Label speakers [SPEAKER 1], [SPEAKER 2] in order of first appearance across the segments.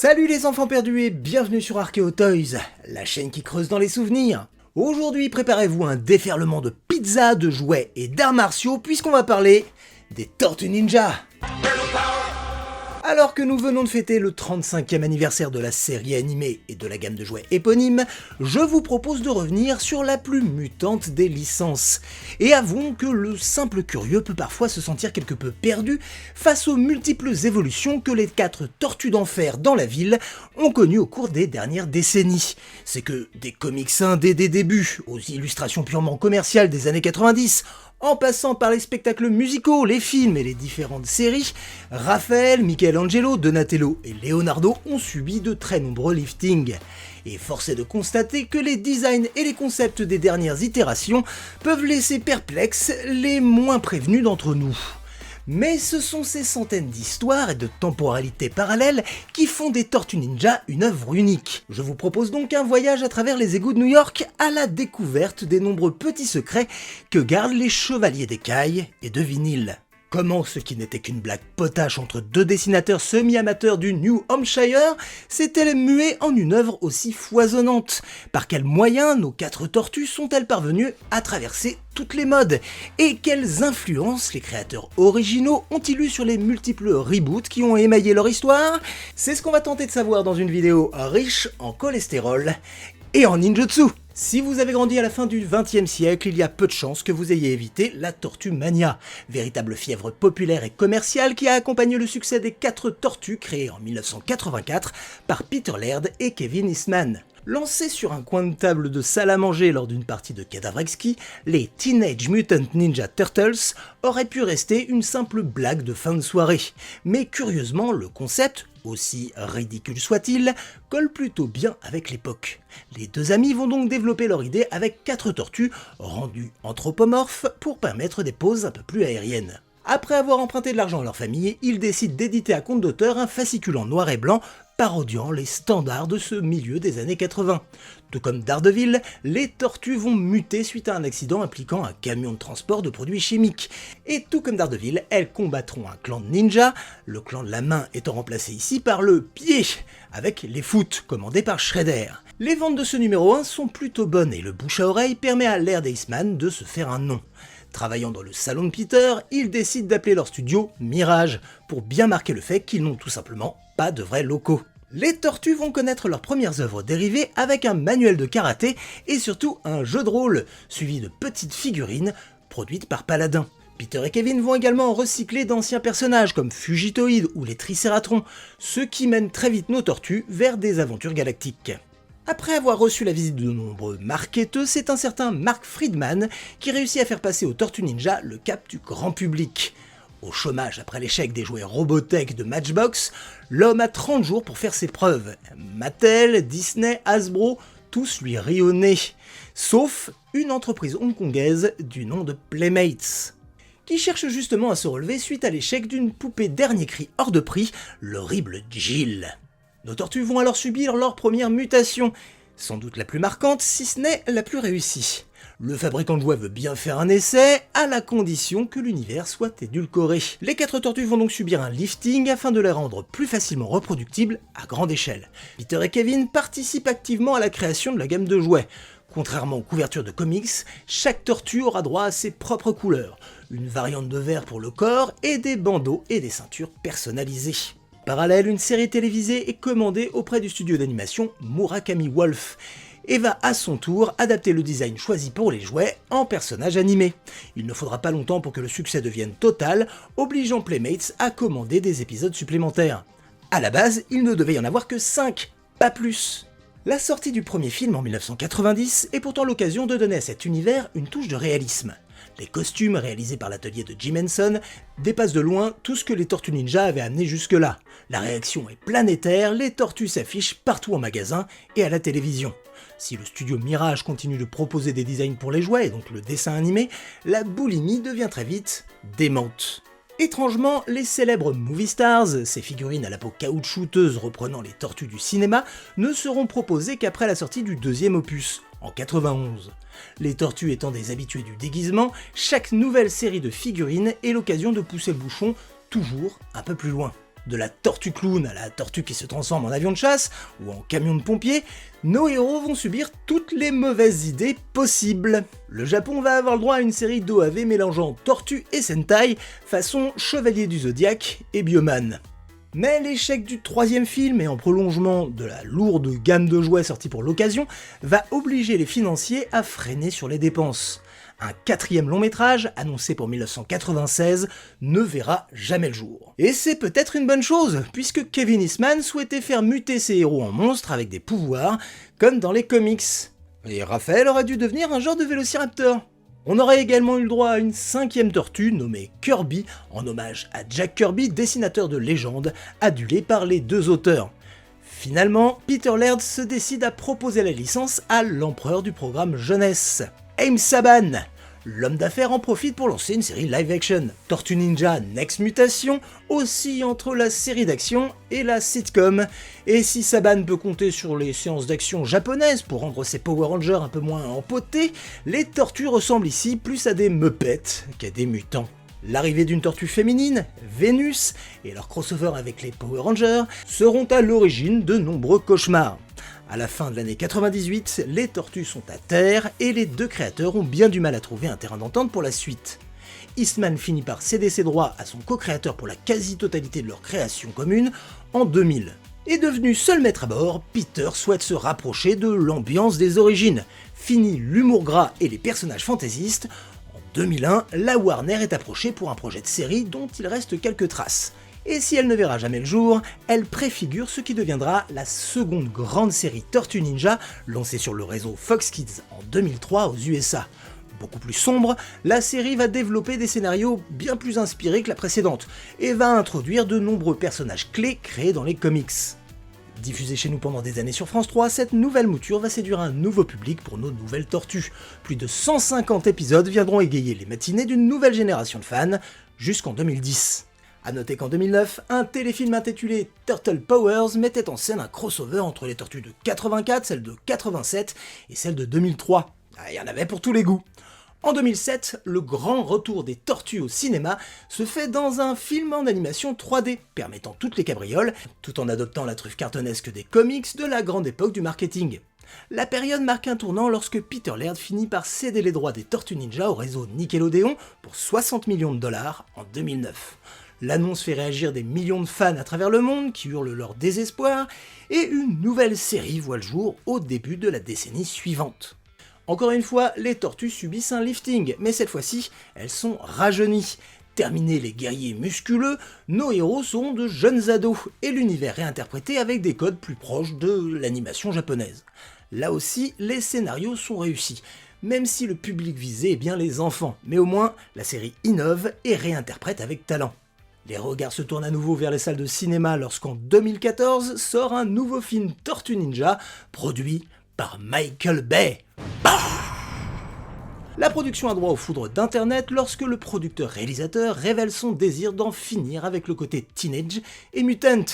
[SPEAKER 1] Salut les enfants perdus et bienvenue sur Archeo Toys, la chaîne qui creuse dans les souvenirs. Aujourd'hui, préparez-vous un déferlement de pizza, de jouets et d'arts martiaux puisqu'on va parler des Tortues Ninja. Alors que nous venons de fêter le 35e anniversaire de la série animée et de la gamme de jouets éponyme, je vous propose de revenir sur la plus mutante des licences. Et avouons que le simple curieux peut parfois se sentir quelque peu perdu face aux multiples évolutions que les 4 tortues d'enfer dans la ville ont connues au cours des dernières décennies. C'est que des comics indés des débuts, aux illustrations purement commerciales des années 90, en passant par les spectacles musicaux, les films et les différentes séries, Raphaël, Michelangelo, Donatello et Leonardo ont subi de très nombreux liftings. Et force est de constater que les designs et les concepts des dernières itérations peuvent laisser perplexes les moins prévenus d'entre nous. Mais ce sont ces centaines d'histoires et de temporalités parallèles qui font des Tortues Ninja une œuvre unique. Je vous propose donc un voyage à travers les égouts de New York à la découverte des nombreux petits secrets que gardent les chevaliers d'écaille et de vinyle. Comment ce qui n'était qu'une blague potache entre deux dessinateurs semi-amateurs du New Hampshire s'est-elle muée en une œuvre aussi foisonnante? Par quels moyens nos 4 tortues sont-elles parvenues à traverser toutes les modes? Et quelles influences les créateurs originaux ont-ils eu sur les multiples reboots qui ont émaillé leur histoire? C'est ce qu'on va tenter de savoir dans une vidéo riche en cholestérol et en ninjutsu. Si vous avez grandi à la fin du XXe siècle, il y a peu de chances que vous ayez évité la Tortue Mania, véritable fièvre populaire et commerciale qui a accompagné le succès des 4 tortues créées en 1984 par Peter Laird et Kevin Eastman. Lancés sur un coin de table de salle à manger lors d'une partie de Cadavre Exquis, les Teenage Mutant Ninja Turtles auraient pu rester une simple blague de fin de soirée. Mais curieusement, le concept, aussi ridicule soit-il, colle plutôt bien avec l'époque. Les deux amis vont donc développer leur idée avec 4 tortues rendues anthropomorphes pour permettre des poses un peu plus aériennes. Après avoir emprunté de l'argent à leur famille, ils décident d'éditer à compte d'auteur un fascicule en noir et blanc parodiant les standards de ce milieu des années 80. Tout comme Daredevil, les tortues vont muter suite à un accident impliquant un camion de transport de produits chimiques. Et tout comme Daredevil, elles combattront un clan de ninja, le clan de la main étant remplacé ici par le pied, avec les foot commandés par Shredder. Les ventes de ce numéro 1 sont plutôt bonnes et le bouche à oreille permet à Laird et Eastman de se faire un nom. Travaillant dans le salon de Peter, ils décident d'appeler leur studio Mirage, pour bien marquer le fait qu'ils n'ont tout simplement pas de vrais locaux. Les tortues vont connaître leurs premières œuvres dérivées avec un manuel de karaté et surtout un jeu de rôle, suivi de petites figurines produites par Paladin. Peter et Kevin vont également recycler d'anciens personnages comme Fugitoid ou les Tricératrons, ce qui mène très vite nos tortues vers des aventures galactiques. Après avoir reçu la visite de nombreux marketeux, c'est un certain Mark Friedman qui réussit à faire passer aux Tortues Ninja le cap du grand public. Au chômage après l'échec des jouets Robotech de Matchbox, l'homme a 30 jours pour faire ses preuves. Mattel, Disney, Hasbro, tous lui rient au nez. Sauf une entreprise hongkongaise du nom de Playmates, qui cherche justement à se relever suite à l'échec d'une poupée dernier cri hors de prix, l'horrible Jill. Nos tortues vont alors subir leur première mutation, sans doute la plus marquante si ce n'est la plus réussie. Le fabricant de jouets veut bien faire un essai, à la condition que l'univers soit édulcoré. Les 4 tortues vont donc subir un lifting afin de les rendre plus facilement reproductibles à grande échelle. Peter et Kevin participent activement à la création de la gamme de jouets. Contrairement aux couvertures de comics, chaque tortue aura droit à ses propres couleurs, une variante de vert pour le corps et des bandeaux et des ceintures personnalisés. En parallèle, une série télévisée est commandée auprès du studio d'animation Murakami Wolf et va à son tour adapter le design choisi pour les jouets en personnages animés. Il ne faudra pas longtemps pour que le succès devienne total, obligeant Playmates à commander des épisodes supplémentaires. À la base, il ne devait y en avoir que 5, pas plus. La sortie du premier film en 1990 est pourtant l'occasion de donner à cet univers une touche de réalisme. Les costumes réalisés par l'atelier de Jim Henson dépassent de loin tout ce que les Tortues Ninja avaient amené jusque-là. La réaction est planétaire, les tortues s'affichent partout en magasin et à la télévision. Si le studio Mirage continue de proposer des designs pour les jouets et donc le dessin animé, la boulimie devient très vite démente. Étrangement, les célèbres Movie Stars, ces figurines à la peau caoutchouteuse reprenant les tortues du cinéma, ne seront proposées qu'après la sortie du 2e opus, en 91. Les tortues étant des habitués du déguisement, chaque nouvelle série de figurines est l'occasion de pousser le bouchon toujours un peu plus loin. De la tortue clown à la tortue qui se transforme en avion de chasse ou en camion de pompiers, nos héros vont subir toutes les mauvaises idées possibles. Le Japon va avoir le droit à une série d'OAV mélangeant tortue et Sentai, façon Chevalier du Zodiaque et Bioman. Mais l'échec du troisième film, et en prolongement de la lourde gamme de jouets sortis pour l'occasion, va obliger les financiers à freiner sur les dépenses. Un quatrième long métrage, annoncé pour 1996, ne verra jamais le jour. Et c'est peut-être une bonne chose, puisque Kevin Eastman souhaitait faire muter ses héros en monstres avec des pouvoirs, comme dans les comics. Et Raphaël aurait dû devenir un genre de vélociraptor. On aurait également eu le droit à une cinquième tortue nommée Kirby, en hommage à Jack Kirby, dessinateur de légende, adulé par les deux auteurs. Finalement, Peter Laird se décide à proposer la licence à l'empereur du programme jeunesse, Haim Saban. L'homme d'affaires en profite pour lancer une série live-action, Tortue Ninja Next Mutation, aussi entre la série d'action et la sitcom. Et si Saban peut compter sur les séances d'action japonaises pour rendre ses Power Rangers un peu moins empotés, les tortues ressemblent ici plus à des meupettes qu'à des mutants. L'arrivée d'une tortue féminine, Vénus, et leur crossover avec les Power Rangers seront à l'origine de nombreux cauchemars. À la fin de l'année 98, les tortues sont à terre et les deux créateurs ont bien du mal à trouver un terrain d'entente pour la suite. Eastman finit par céder ses droits à son co-créateur pour la quasi-totalité de leur création commune en 2000. Et devenu seul maître à bord, Peter souhaite se rapprocher de l'ambiance des origines. Fini l'humour gras et les personnages fantaisistes. En 2001, la Warner est approchée pour un projet de série dont il reste quelques traces. Et si elle ne verra jamais le jour, elle préfigure ce qui deviendra la seconde grande série Tortue Ninja, lancée sur le réseau Fox Kids en 2003 aux USA. Beaucoup plus sombre, la série va développer des scénarios bien plus inspirés que la précédente, et va introduire de nombreux personnages clés créés dans les comics. Diffusée chez nous pendant des années sur France 3, cette nouvelle mouture va séduire un nouveau public pour nos nouvelles tortues. Plus de 150 épisodes viendront égayer les matinées d'une nouvelle génération de fans, jusqu'en 2010. A noter qu'en 2009, un téléfilm intitulé Turtle Powers mettait en scène un crossover entre les tortues de 84, celles de 87 et celles de 2003. Il y en avait pour tous les goûts. En 2007, le grand retour des tortues au cinéma se fait dans un film en animation 3D, permettant toutes les cabrioles, tout en adoptant la truffe cartoonesque des comics de la grande époque du marketing. La période marque un tournant lorsque Peter Laird finit par céder les droits des Tortues Ninja au réseau Nickelodeon pour 60 millions de dollars en 2009. L'annonce fait réagir des millions de fans à travers le monde qui hurlent leur désespoir, et une nouvelle série voit le jour au début de la décennie suivante. Encore une fois, les tortues subissent un lifting, mais cette fois-ci, elles sont rajeunies. Terminés les guerriers musculeux, nos héros sont de jeunes ados, et l'univers réinterprété avec des codes plus proches de l'animation japonaise. Là aussi, les scénarios sont réussis, même si le public visé est bien les enfants, mais au moins, la série innove et réinterprète avec talent. Les regards se tournent à nouveau vers les salles de cinéma lorsqu'en 2014 sort un nouveau film Tortue Ninja, produit par Michael Bay. La production a droit aux foudres d'internet lorsque le producteur-réalisateur révèle son désir d'en finir avec le côté teenage et mutant.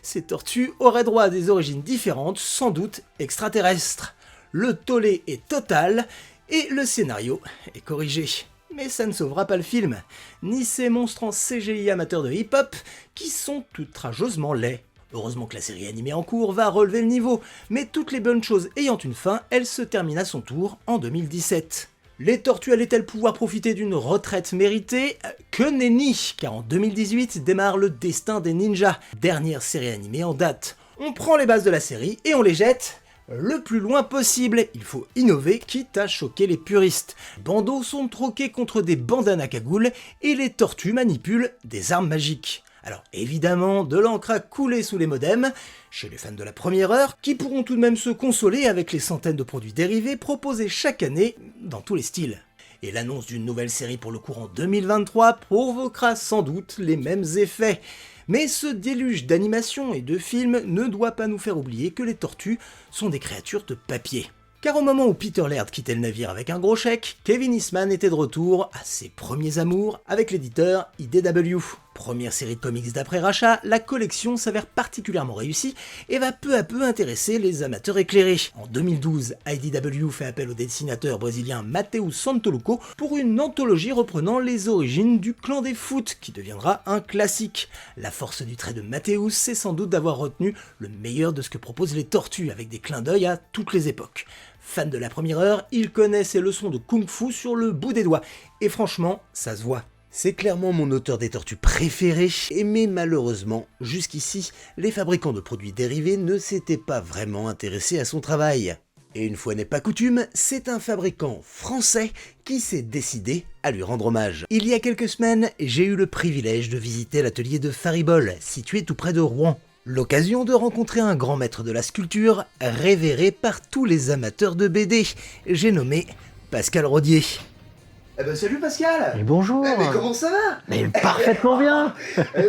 [SPEAKER 1] Ces tortues auraient droit à des origines différentes, sans doute extraterrestres. Le tollé est total et le scénario est corrigé. Mais ça ne sauvera pas le film, ni ces monstres en CGI amateurs de hip-hop qui sont outrageusement laids. Heureusement que la série animée en cours va relever le niveau, mais toutes les bonnes choses ayant une fin, elle se termine à son tour en 2017. Les tortues allaient-elles pouvoir profiter d'une retraite méritée? Que nenni, car en 2018 démarre le destin des ninjas, dernière série animée en date. On prend les bases de la série et on les jette le plus loin possible. Il faut innover, quitte à choquer les puristes. Bandeaux sont troqués contre des bandanas à cagoule et les tortues manipulent des armes magiques. Alors évidemment, de l'encre a coulé sous les modems, chez les fans de la première heure, qui pourront tout de même se consoler avec les centaines de produits dérivés proposés chaque année dans tous les styles. Et l'annonce d'une nouvelle série pour le courant 2023 provoquera sans doute les mêmes effets. Mais ce déluge d'animation et de films ne doit pas nous faire oublier que les tortues sont des créatures de papier. Car au moment où Peter Laird quittait le navire avec un gros chèque, Kevin Eastman était de retour à ses premiers amours avec l'éditeur IDW. Première série de comics d'après rachat, la collection s'avère particulièrement réussie et va peu à peu intéresser les amateurs éclairés. En 2012, IDW fait appel au dessinateur brésilien Matheus Santoluco pour une anthologie reprenant les origines du clan des foot, qui deviendra un classique. La force du trait de Matheus, c'est sans doute d'avoir retenu le meilleur de ce que proposent les Tortues, avec des clins d'œil à toutes les époques. Fan de la première heure, il connaît ses leçons de kung-fu sur le bout des doigts, et franchement, ça se voit. C'est clairement mon auteur des Tortues préféré, mais malheureusement, jusqu'ici, les fabricants de produits dérivés ne s'étaient pas vraiment intéressés à son travail. Et une fois n'est pas coutume, c'est un fabricant français qui s'est décidé à lui rendre hommage. Il y a quelques semaines, j'ai eu le privilège de visiter l'atelier de Faribol, situé tout près de Rouen. L'occasion de rencontrer un grand maître de la sculpture, révéré par tous les amateurs de BD. J'ai nommé Pascal Rodier. Eh ben salut Pascal.
[SPEAKER 2] Et bonjour.
[SPEAKER 1] Mais comment ça va?
[SPEAKER 2] Mais parfaitement bien.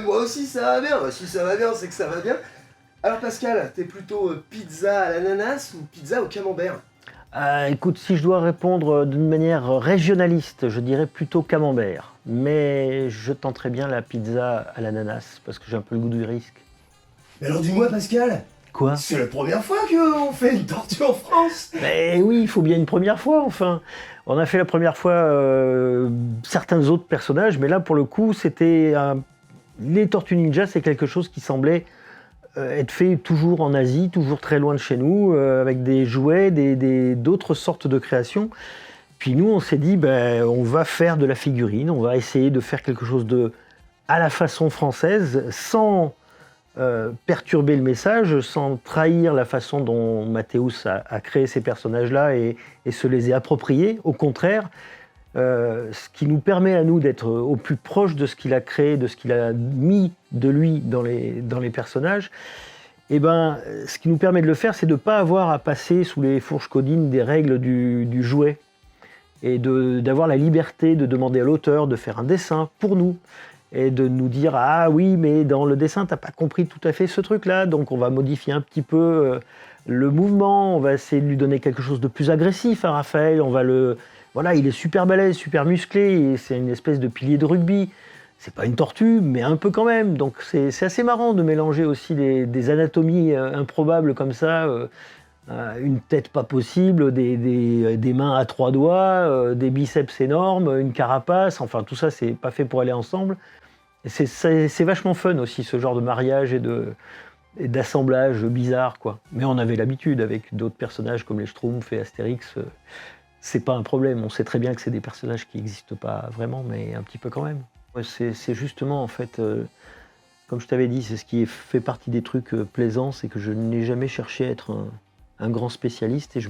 [SPEAKER 1] Moi aussi ça va bien, si ça va bien c'est que ça va bien. Alors Pascal, t'es plutôt pizza à l'ananas ou pizza au camembert?
[SPEAKER 2] Écoute, si je dois répondre d'une manière régionaliste, je dirais plutôt camembert. Mais je tenterais bien la pizza à l'ananas, parce que j'ai un peu le goût du risque.
[SPEAKER 1] Mais alors dis-moi Pascal,
[SPEAKER 2] Quoi?
[SPEAKER 1] c'est la première fois qu'on fait une tortue en France.
[SPEAKER 2] Mais oui, il faut bien une première fois, enfin. On a fait la première fois certains autres personnages, mais là, pour le coup, c'était... Les Tortues Ninja, c'est quelque chose qui semblait être fait toujours en Asie, toujours très loin de chez nous, avec des jouets, d'autres sortes de créations. Puis nous, on s'est dit, on va faire de la figurine, on va essayer de faire quelque chose à la façon française, sans perturber le message, sans trahir la façon dont Matheus a créé ces personnages-là et se les est appropriés. Au contraire, ce qui nous permet à nous d'être au plus proche de ce qu'il a créé, de ce qu'il a mis de lui dans les personnages, ce qui nous permet de le faire, c'est de ne pas avoir à passer sous les fourches codines des règles du jouet et d'avoir la liberté de demander à l'auteur de faire un dessin pour nous et de nous dire « Ah oui, mais dans le dessin, t'as pas compris tout à fait ce truc-là, donc on va modifier un petit peu le mouvement, on va essayer de lui donner quelque chose de plus agressif à Raphaël, Voilà, il est super balèze, super musclé, et c'est une espèce de pilier de rugby. C'est pas une tortue, mais un peu quand même. Donc c'est assez marrant de mélanger aussi des anatomies improbables comme ça, une tête pas possible, des mains à 3 doigts, des biceps énormes, une carapace, enfin tout ça c'est pas fait pour aller ensemble. Et c'est vachement fun aussi ce genre de mariage et d'assemblage bizarre, quoi. Mais on avait l'habitude avec d'autres personnages comme les Schtroumpfs et Astérix. C'est pas un problème, on sait très bien que c'est des personnages qui n'existent pas vraiment, mais un petit peu quand même. C'est justement, en fait, comme je t'avais dit, c'est ce qui fait partie des trucs plaisants, c'est que je n'ai jamais cherché à être un grand spécialiste et je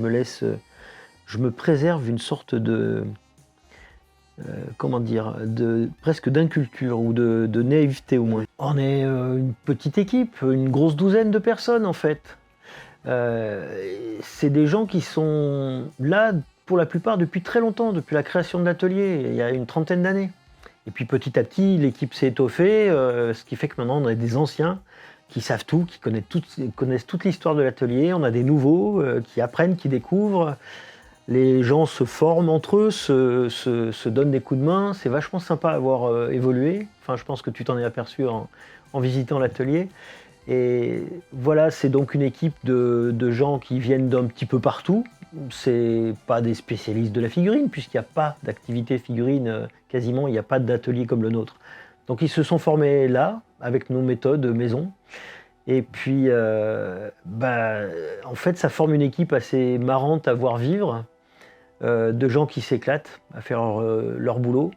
[SPEAKER 2] me préserve une sorte presque d'inculture ou de naïveté au moins. On est une petite équipe, une grosse douzaine de personnes en fait. C'est des gens qui sont là pour la plupart depuis très longtemps, depuis la création de l'atelier, il y a une 30aine d'années. Et puis petit à petit, l'équipe s'est étoffée, ce qui fait que maintenant on a des anciens qui savent tout, qui connaissent toute l'histoire de l'atelier. On a des nouveaux qui apprennent, qui découvrent. Les gens se forment entre eux, se donnent des coups de main. C'est vachement sympa à voir évoluer. Enfin, je pense que tu t'en es aperçu en visitant l'atelier. Et voilà, c'est donc une équipe de gens qui viennent d'un petit peu partout. C'est pas des spécialistes de la figurine, puisqu'il n'y a pas d'activité figurine, quasiment, il n'y a pas d'atelier comme le nôtre. Donc ils se sont formés là, avec nos méthodes maison. Et puis, en fait, ça forme une équipe assez marrante à voir vivre, de gens qui s'éclatent à faire leur boulot,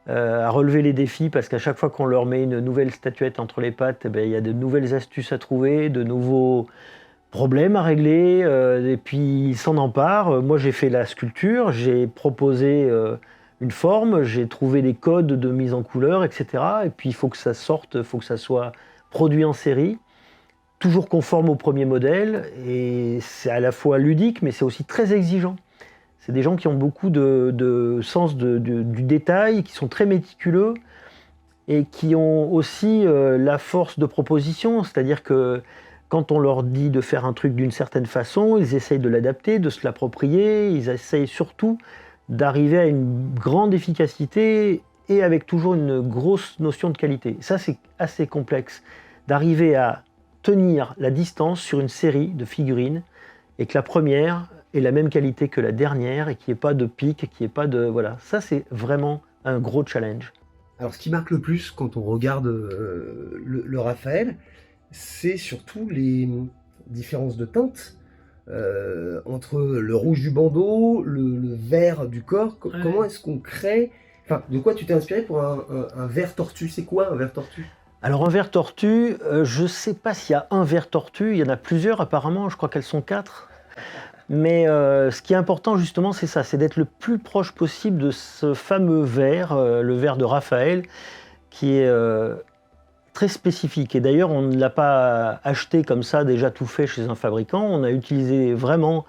[SPEAKER 2] à relever les défis, parce qu'à chaque fois qu'on leur met une nouvelle statuette entre les pattes, il y a de nouvelles astuces à trouver, de nouveaux problèmes à régler, et puis ils s'en emparent. Moi, j'ai fait la sculpture, j'ai proposé une forme, j'ai trouvé des codes de mise en couleur, etc. Et puis, il faut que ça sorte, il faut que ça soit produit en série, toujours conforme au premier modèle, et c'est à la fois ludique, mais c'est aussi très exigeant. C'est des gens qui ont beaucoup de sens du détail, qui sont très méticuleux, et qui ont aussi la force de proposition, c'est-à-dire que quand on leur dit de faire un truc d'une certaine façon, ils essayent de l'adapter, de se l'approprier, ils essayent surtout d'arriver à une grande efficacité et avec toujours une grosse notion de qualité. Ça, c'est assez complexe, d'arriver à tenir la distance sur une série de figurines et que la première ait la même qualité que la dernière et qu'il n'y ait pas de pic, qu'il n'y ait pas de... Voilà, ça c'est vraiment un gros challenge.
[SPEAKER 3] Alors, ce qui marque le plus quand on regarde le Raphaël, c'est surtout les différences de teintes entre le rouge du bandeau, le vert du corps.
[SPEAKER 2] Ouais.
[SPEAKER 3] Comment est-ce qu'on crée... Enfin, de quoi tu t'es inspiré pour un vert tortue? C'est quoi un vert tortue?
[SPEAKER 2] Alors un ver tortue, je ne sais pas s'il y a un ver tortue, il y en a plusieurs apparemment, je crois qu'elles sont 4. Mais ce qui est important justement, c'est ça, c'est d'être le plus proche possible de ce fameux ver, le ver de Raphaël, qui est très spécifique. Et d'ailleurs, on ne l'a pas acheté comme ça, déjà tout fait chez un fabricant, on a utilisé vraiment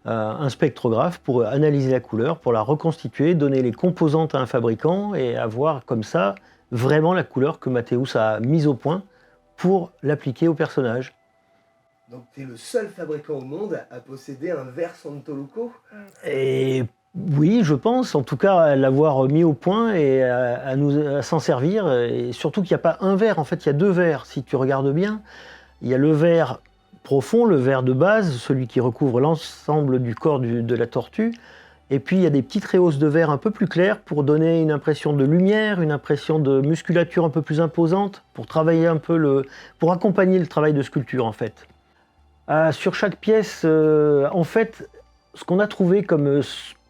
[SPEAKER 2] un spectrographe pour analyser la couleur, pour la reconstituer, donner les composantes à un fabricant et avoir comme ça vraiment la couleur que Mathéus a mise au point pour l'appliquer au personnage.
[SPEAKER 3] Donc, tu es le seul fabricant au monde à posséder un vert Santoluco?
[SPEAKER 2] Et oui, je pense, en tout cas à l'avoir mis au point et à s'en servir. Et surtout qu'il n'y a pas un vert, en fait il y a 2 verts, si tu regardes bien. Il y a le vert profond, le vert de base, celui qui recouvre l'ensemble du corps de la tortue. Et puis il y a des petites rehausses de vert un peu plus claires pour donner une impression de lumière, une impression de musculature un peu plus imposante, pour travailler un peu pour accompagner le travail de sculpture en fait. Sur chaque pièce, en fait, ce qu'on a trouvé comme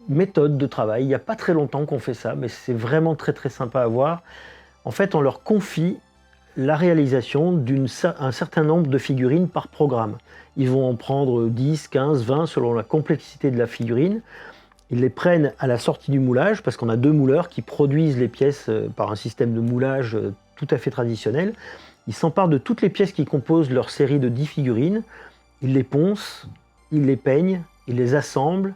[SPEAKER 2] méthode de travail, il n'y a pas très longtemps qu'on fait ça, mais c'est vraiment très très sympa à voir. En fait, on leur confie la réalisation d'un certain nombre de figurines par programme. Ils vont en prendre 10, 15, 20 selon la complexité de la figurine. Ils les prennent à la sortie du moulage, parce qu'on a 2 mouleurs qui produisent les pièces par un système de moulage tout à fait traditionnel. Ils s'emparent de toutes les pièces qui composent leur série de 10 figurines. Ils les poncent, ils les peignent, ils les assemblent,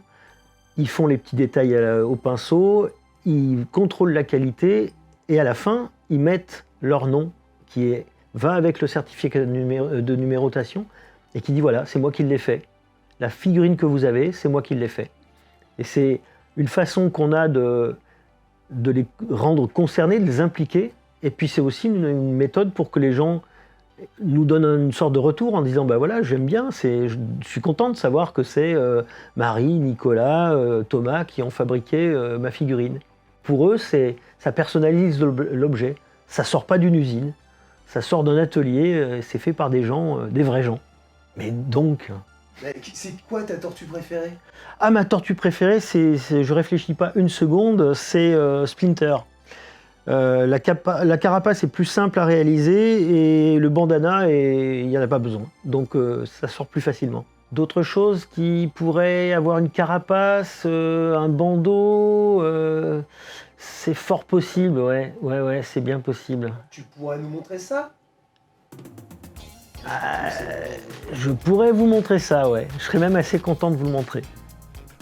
[SPEAKER 2] ils font les petits détails au pinceau, ils contrôlent la qualité et à la fin, ils mettent leur nom qui va avec le certificat de numérotation et qui dit voilà, c'est moi qui l'ai fait. La figurine que vous avez, c'est moi qui l'ai fait. Et c'est une façon qu'on a de les rendre concernés, de les impliquer. Et puis c'est aussi une méthode pour que les gens nous donnent une sorte de retour en disant bah voilà, j'aime bien, je suis content de savoir que c'est Marie, Nicolas, Thomas qui ont fabriqué ma figurine. Pour eux, ça personnalise l'objet. Ça sort pas d'une usine, ça sort d'un atelier, c'est fait par des gens, des vrais gens. Mais donc...
[SPEAKER 3] C'est quoi ta tortue préférée?
[SPEAKER 2] Ah, ma tortue préférée, je réfléchis pas une seconde, c'est Splinter. La carapace est plus simple à réaliser et le bandana, il n'y en a pas besoin. Donc ça sort plus facilement. D'autres choses qui pourraient avoir une carapace, un bandeau, c'est fort possible, ouais, c'est bien possible.
[SPEAKER 3] Tu pourrais nous montrer ça?
[SPEAKER 2] Je pourrais vous montrer ça, ouais. Je serais même assez content de vous le montrer.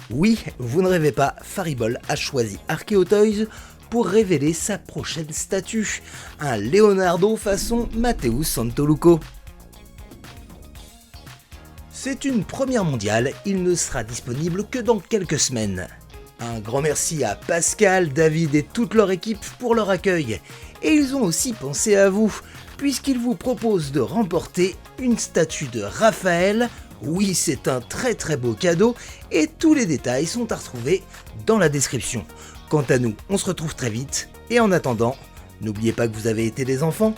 [SPEAKER 1] Oui, vous ne rêvez pas, Faribol a choisi Archeo Toys pour révéler sa prochaine statue, un Leonardo façon Mathéus Santoluco. C'est une première mondiale, il ne sera disponible que dans quelques semaines. Un grand merci à Pascal, David et toute leur équipe pour leur accueil. Et ils ont aussi pensé à vous, puisqu'ils vous proposent de remporter une statue de Raphaël. Oui, c'est un très très beau cadeau et tous les détails sont à retrouver dans la description. Quant à nous, on se retrouve très vite et en attendant, n'oubliez pas que vous avez été des enfants